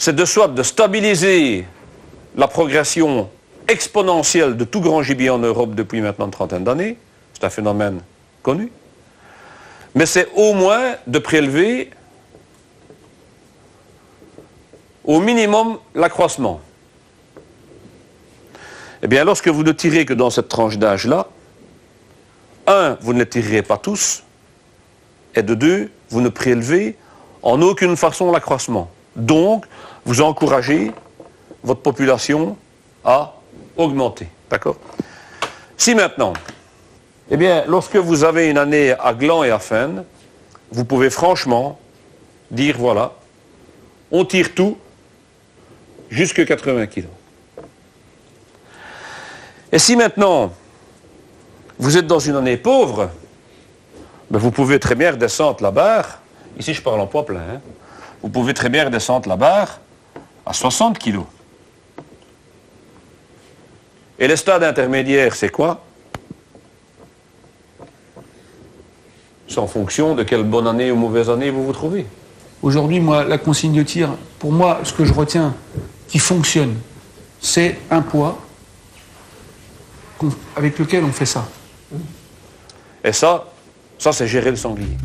c'est de soit de stabiliser la progression exponentielle de tout grand gibier en Europe depuis maintenant une trentaine d'années, c'est un phénomène connu, mais c'est au moins de prélever au minimum l'accroissement. Eh bien, lorsque vous ne tirez que dans cette tranche d'âge-là, un, vous ne les tirerez pas tous, et de deux, vous ne prélevez en aucune façon l'accroissement. Donc, vous encouragez votre population à augmenter. D'accord? Si maintenant, eh bien, lorsque vous avez une année à gland et à faine, vous pouvez franchement dire, voilà, on tire tout jusqu'à 80 kg. Et si maintenant, vous êtes dans une année pauvre, ben vous pouvez très bien redescendre la barre, ici je parle en poids plein, hein, vous pouvez très bien redescendre la barre à 60 kg. Et les stades intermédiaires, c'est quoi? C'est en fonction de quelle bonne année ou mauvaise année vous vous trouvez. Aujourd'hui, moi, la consigne de tir, pour moi, ce que je retiens, qui fonctionne, c'est un poids avec lequel on fait ça. Et ça c'est gérer le sanglier.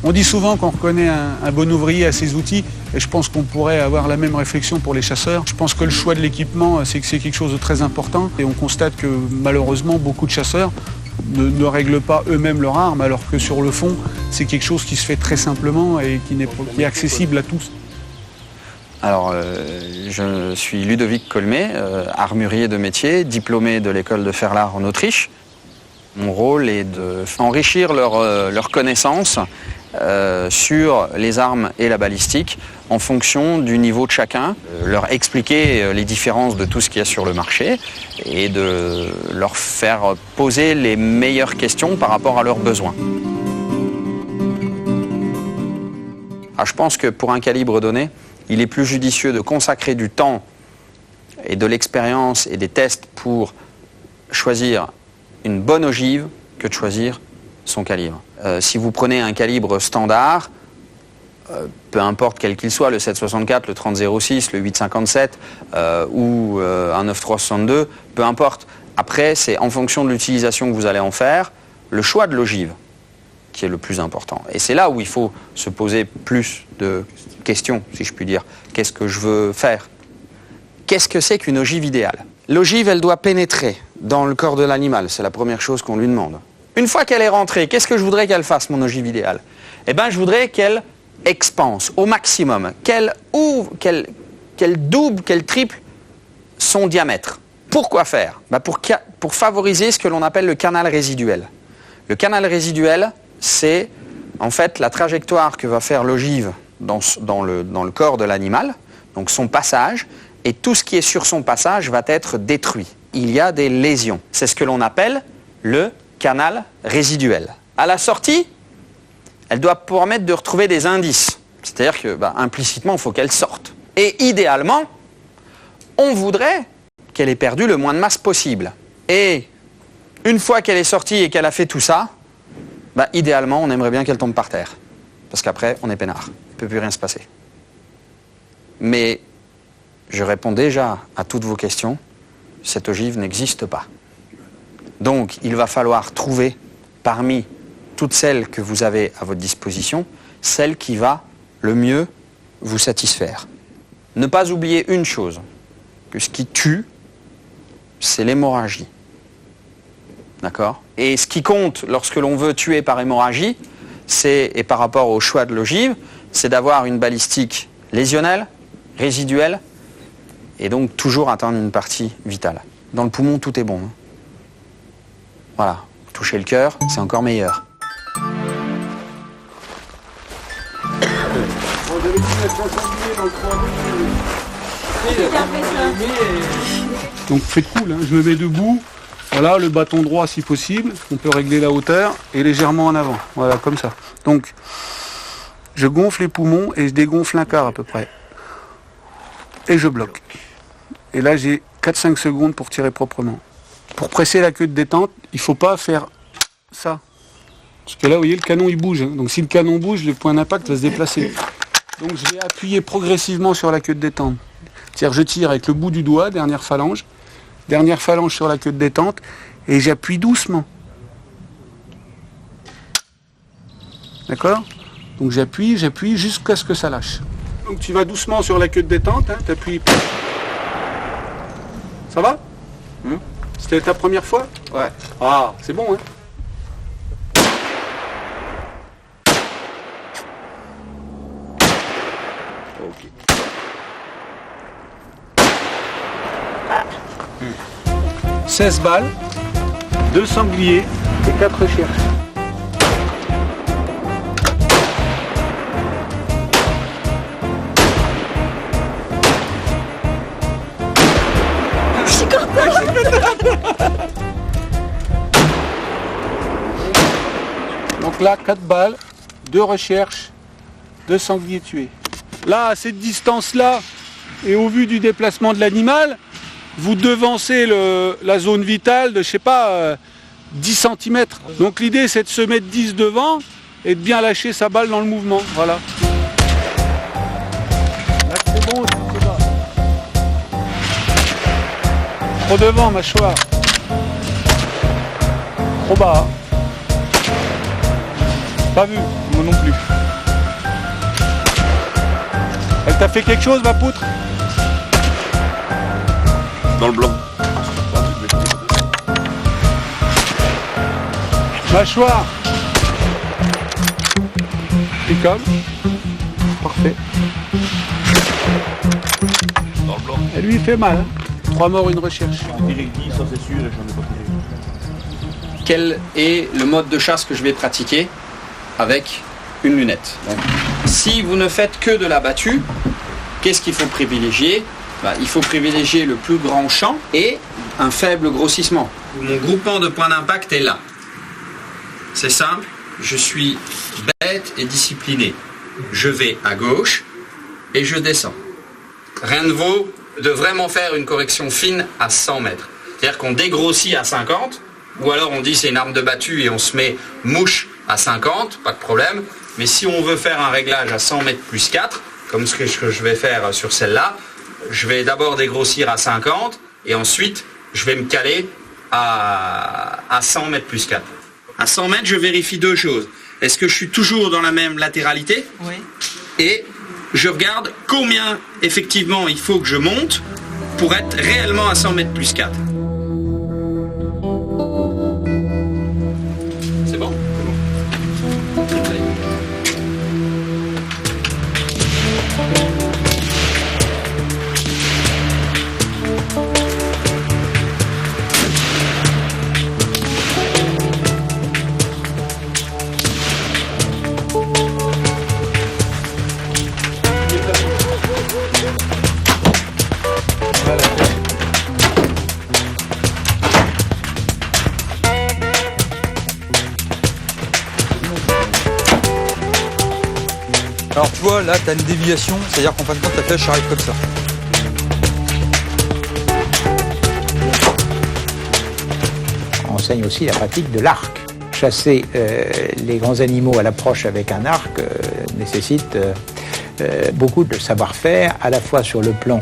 On dit souvent qu'on reconnaît un bon ouvrier à ses outils, et je pense qu'on pourrait avoir la même réflexion pour les chasseurs. Je pense que le choix de l'équipement, c'est quelque chose de très important, et on constate que malheureusement, beaucoup de chasseurs ne règlent pas eux-mêmes leur arme, alors que sur le fond, c'est quelque chose qui se fait très simplement et qui est accessible à tous. Alors, je suis Ludovic Colmé, armurier de métier, diplômé de l'école de Ferlard en Autriche. Mon rôle est d'enrichir leurs connaissances sur les armes et la balistique en fonction du niveau de chacun, leur expliquer les différences de tout ce qu'il y a sur le marché et de leur faire poser les meilleures questions par rapport à leurs besoins. Alors, je pense que pour un calibre donné, il est plus judicieux de consacrer du temps et de l'expérience et des tests pour choisir une bonne ogive que de choisir son calibre. Si vous prenez un calibre standard, peu importe quel qu'il soit, le 7,64, le 30,06, le 8,57 ou un 9,362, peu importe. Après, c'est en fonction de l'utilisation que vous allez en faire, le choix de l'ogive qui est le plus important. Et c'est là où il faut se poser plus de questions, si je puis dire. Qu'est-ce que je veux faire? Qu'est-ce que c'est qu'une ogive idéale? L'ogive, elle doit pénétrer dans le corps de l'animal. C'est la première chose qu'on lui demande. Une fois qu'elle est rentrée, qu'est-ce que je voudrais qu'elle fasse, mon ogive idéale? Eh bien, je voudrais qu'elle expanse au maximum, qu'elle ouvre, qu'elle double, qu'elle triple son diamètre. Pourquoi faire? Pour favoriser ce que l'on appelle le canal résiduel. Le canal résiduel, c'est en fait la trajectoire que va faire l'ogive dans le corps de l'animal, donc son passage, et tout ce qui est sur son passage va être détruit. Il y a des lésions. C'est ce que l'on appelle le canal résiduel. À la sortie, elle doit permettre de retrouver des indices. C'est-à-dire que, implicitement, il faut qu'elle sorte. Et idéalement, on voudrait qu'elle ait perdu le moins de masse possible. Et une fois qu'elle est sortie et qu'elle a fait tout ça, idéalement, on aimerait bien qu'elle tombe par terre. Parce qu'après, on est peinard. Il ne peut plus rien se passer. Mais je réponds déjà à toutes vos questions. Cette ogive n'existe pas. Donc, il va falloir trouver parmi toutes celles que vous avez à votre disposition, celle qui va le mieux vous satisfaire. Ne pas oublier une chose, que ce qui tue, c'est l'hémorragie. D'accord? Et ce qui compte lorsque l'on veut tuer par hémorragie, et par rapport au choix de l'ogive, c'est d'avoir une balistique lésionnelle, résiduelle, et donc toujours atteindre une partie vitale. Dans le poumon, tout est bon. Hein. Voilà. Toucher le cœur, c'est encore meilleur. Donc faites cool, hein. Je me mets debout, voilà, le bâton droit si possible, on peut régler la hauteur et légèrement en avant, voilà, comme ça. Donc je gonfle les poumons et je dégonfle un quart à peu près. Et je bloque. Et là j'ai 4-5 secondes pour tirer proprement. Pour presser la queue de détente, il ne faut pas faire ça. Parce que là, vous voyez, le canon, il bouge. Donc si le canon bouge, le point d'impact va se déplacer. Donc je vais appuyer progressivement sur la queue de détente. C'est-à-dire je tire avec le bout du doigt, dernière phalange sur la queue de détente, et j'appuie doucement. D'accord? Donc j'appuie jusqu'à ce que ça lâche. Donc tu vas doucement sur la queue de détente, hein, t'appuies. Ça va? C'était ta première fois? Ouais. Ah, c'est bon, hein? Ok. 16 balles, 2 sangliers et 4 recherches. Donc là, 4 balles, 2 recherches, 2 sangliers tués. Là, à cette distance-là, et au vu du déplacement de l'animal, vous devancez la zone vitale de, je sais pas, 10 cm. Donc l'idée, c'est de se mettre 10 devant et de bien lâcher sa balle dans le mouvement. Voilà. Là, c'est bon, c'est bas. Trop devant, mâchoire. Trop bas. Pas vu, moi non plus. Elle t'a fait quelque chose, ma poutre? Dans le blanc. Mâchoire. Impeccable. Parfait. Dans le blanc. Et lui, il fait mal. 3 morts, une recherche. Direct 10, ça c'est sûr, et j'en ai pas tiré. Quel est le mode de chasse que je vais pratiquer avec une lunette? Donc, si vous ne faites que de la battue, qu'est-ce qu'il faut privilégier? Il faut privilégier le plus grand champ et un faible grossissement. Mon groupement de points d'impact est là. C'est simple, je suis bête et discipliné. Je vais à gauche et je descends. Rien ne vaut de vraiment faire une correction fine à 100 mètres. C'est-à-dire qu'on dégrossit à 50, ou alors on dit c'est une arme de battue et on se met mouche à 50, pas de problème. Mais si on veut faire un réglage à 100 mètres plus 4, comme ce que je vais faire sur celle-là, je vais d'abord dégrossir à 50 et ensuite je vais me caler à 100 mètres plus 4. À 100 mètres, je vérifie 2 choses. Est-ce que je suis toujours dans la même latéralité? Oui. Et je regarde combien effectivement il faut que je monte pour être réellement à 100 mètres plus 4. C'est bon? Alors tu vois, là, tu as une déviation, c'est-à-dire qu'en fin de compte, ta flèche arrive comme ça. On enseigne aussi la pratique de l'arc. Chasser les grands animaux à l'approche avec un arc nécessite beaucoup de savoir-faire, à la fois sur le plan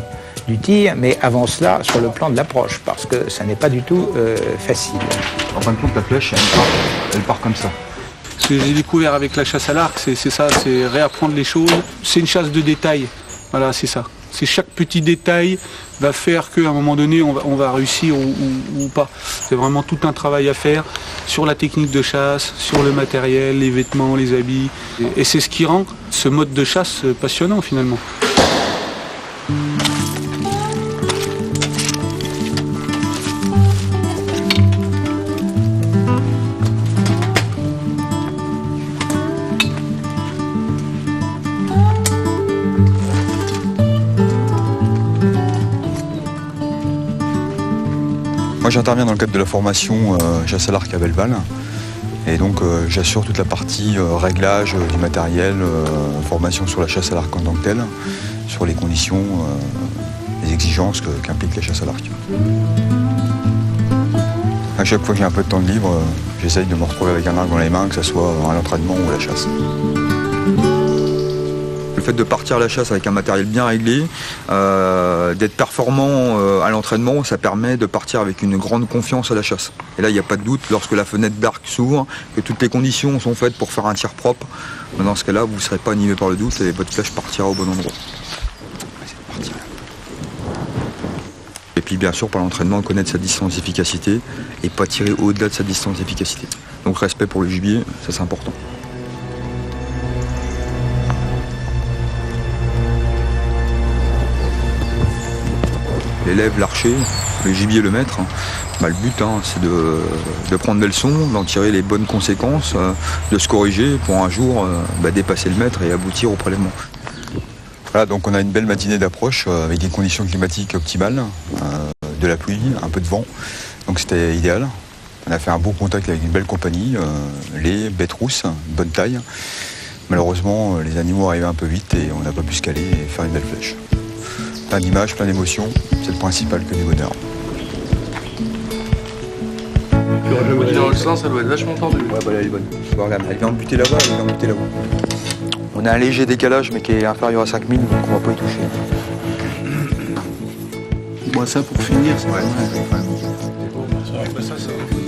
du tir, mais avant cela sur le plan de l'approche, parce que ça n'est pas du tout facile. En fin de compte, ta flèche, elle part comme ça. Ce que j'ai découvert avec la chasse à l'arc, c'est ça, c'est réapprendre les choses. C'est une chasse de détails. Voilà, c'est ça. C'est chaque petit détail va faire qu'à un moment donné, on va réussir ou pas. C'est vraiment tout un travail à faire sur la technique de chasse, sur le matériel, les vêtements, les habits. Et c'est ce qui rend ce mode de chasse passionnant finalement. Moi, j'interviens dans le cadre de la formation chasse à l'arc à Belleval. Et donc, j'assure toute la partie réglage du matériel, formation sur la chasse à l'arc en tant que telle, sur les conditions, les exigences qu'implique la chasse à l'arc. À chaque fois que j'ai un peu de temps de libre, j'essaye de me retrouver avec un arc dans les mains, que ce soit à l'entraînement ou à la chasse. Le fait de partir à la chasse avec un matériel bien réglé, d'être performant à l'entraînement, ça permet de partir avec une grande confiance à la chasse. Et là, il n'y a pas de doute, lorsque la fenêtre d'arc s'ouvre, que toutes les conditions sont faites pour faire un tir propre, dans ce cas-là, vous ne serez pas animé par le doute et votre flèche partira au bon endroit. Et puis bien sûr, par l'entraînement, connaître sa distance d'efficacité et pas tirer au-delà de sa distance d'efficacité. Donc respect pour le gibier, ça c'est important. L'élève, l'archer, le gibier, le maître, le but c'est de prendre des leçons, d'en tirer les bonnes conséquences, de se corriger pour un jour dépasser le maître et aboutir au prélèvement. Voilà, donc on a une belle matinée d'approche avec des conditions climatiques optimales, de la pluie, un peu de vent, donc c'était idéal. On a fait un beau contact avec une belle compagnie, les bêtes rousses, bonne taille. Malheureusement, les animaux arrivaient un peu vite et on n'a pas pu se caler et faire une belle flèche. Plein d'images, plein d'émotions, c'est le principal que du bonheur. Dans le sens, ça doit être vachement tendu. Ouais, là, elle est bonne. Regarde, elle vient de buter là-bas, elle vient de buter là-bas. On a un léger décalage, mais qui est inférieur à 5000, donc on va pas y toucher. Bon, ça pour finir, c'est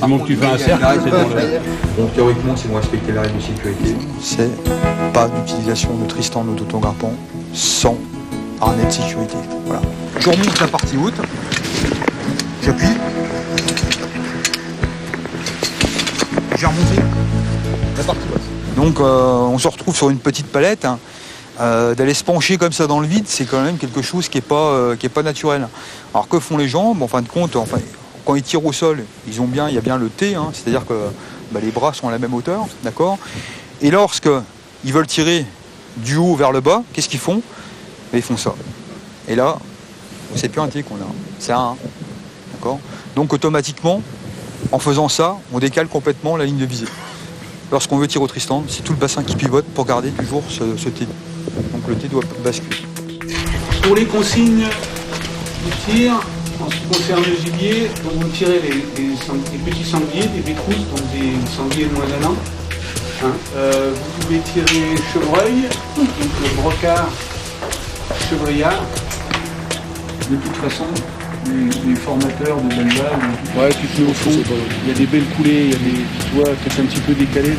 À moins que tu fais un cercle, c'est bon. Donc théoriquement, si vous respectez la règle de sécurité, c'est pas d'utilisation de Tristan de l'autoton-garpon sans harnais de sécurité. Voilà. Je remonte la partie haute, j'appuie, j'ai remonté la partie basse. Donc on se retrouve sur une petite palette. D'aller se pencher comme ça dans le vide, c'est quand même quelque chose qui est pas naturel. Alors que font les gens? En fin de compte, quand ils tirent au sol, il y a bien le T, c'est-à-dire que les bras sont à la même hauteur, d'accord. Et lorsque ils veulent tirer du haut vers le bas, qu'est-ce qu'ils font? Ils font ça. Et là, c'est plus un T qu'on a, c'est un 1, d'accord. Donc automatiquement, en faisant ça, on décale complètement la ligne de visée. Lorsqu'on veut tirer au Tristan, c'est tout le bassin qui pivote pour garder toujours ce T. Donc le T doit basculer. Pour les consignes de tir, en ce qui concerne le gibier, quand vous tirez des petits sangliers, des bêtes rousses, donc des sangliers de moins d'un an, vous pouvez tirer chevreuil, donc le brocard, chevreuillard. De toute façon, les formateurs de d'élevage, tu te mets au fond, il y a des belles coulées, il y a des, tu vois, peut-être un petit peu décalé là.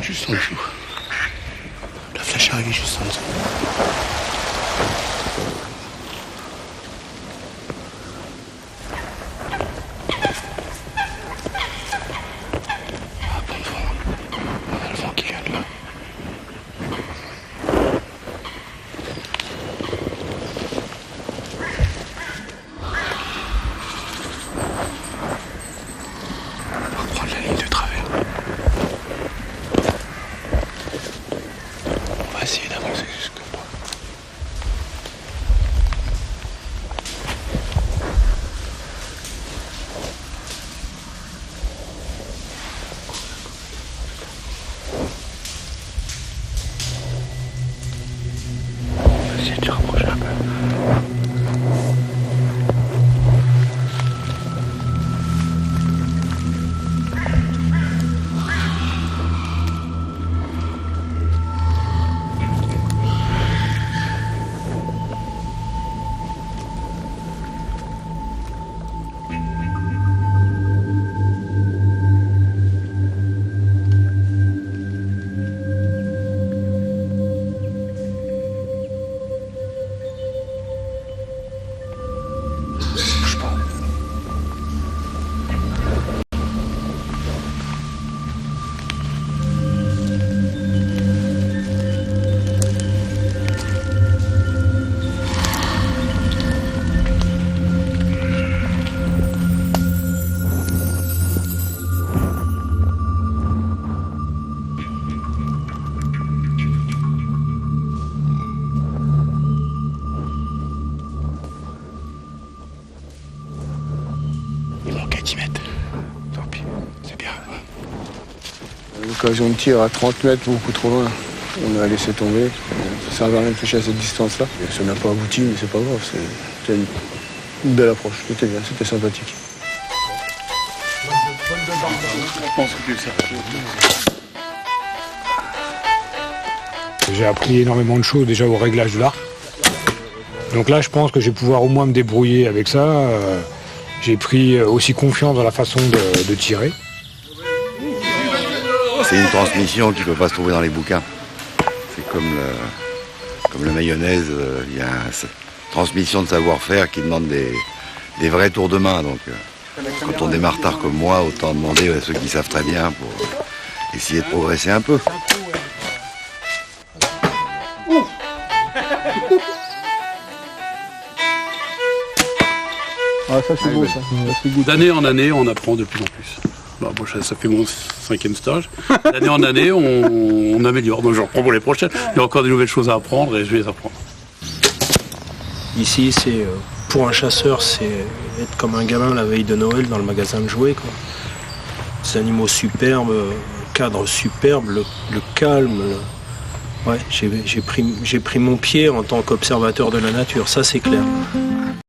Juste en dessous. La flèche arrive juste en dessous. Ah, bon vent. On a le vent qui vient de là. On va reprendre la ligne de travers. On va essayer d'avancer jusqu'au bout. L'occasion de tir à 30 mètres, beaucoup trop loin. On a laissé tomber. Ça servait à rien de pêcher à cette distance-là. Ça n'a pas abouti, mais c'est pas grave. C'était une belle approche. C'était bien, c'était sympathique. J'ai appris énormément de choses déjà au réglage de l'arc. Donc là, je pense que je vais pouvoir au moins me débrouiller avec ça. J'ai pris aussi confiance dans la façon de tirer. C'est une transmission qui ne peut pas se trouver dans les bouquins. C'est comme la mayonnaise, il y a une transmission de savoir-faire qui demande des vrais tours de main. Donc, quand on démarre tard comme moi, autant demander à ceux qui savent très bien pour essayer de progresser un peu. Ah, ça c'est beau, ça. D'année en année, on apprend de plus en plus. Bah, moi, ça fait mon 5e stage. D'année en année, on améliore. Donc, je reprends pour les prochaines. Il y a encore des nouvelles choses à apprendre et je vais les apprendre. Ici, c'est pour un chasseur, c'est être comme un gamin la veille de Noël dans le magasin de jouets, quoi. Des animaux superbes, cadre superbe, le calme. Ouais, j'ai pris mon pied en tant qu'observateur de la nature, ça c'est clair.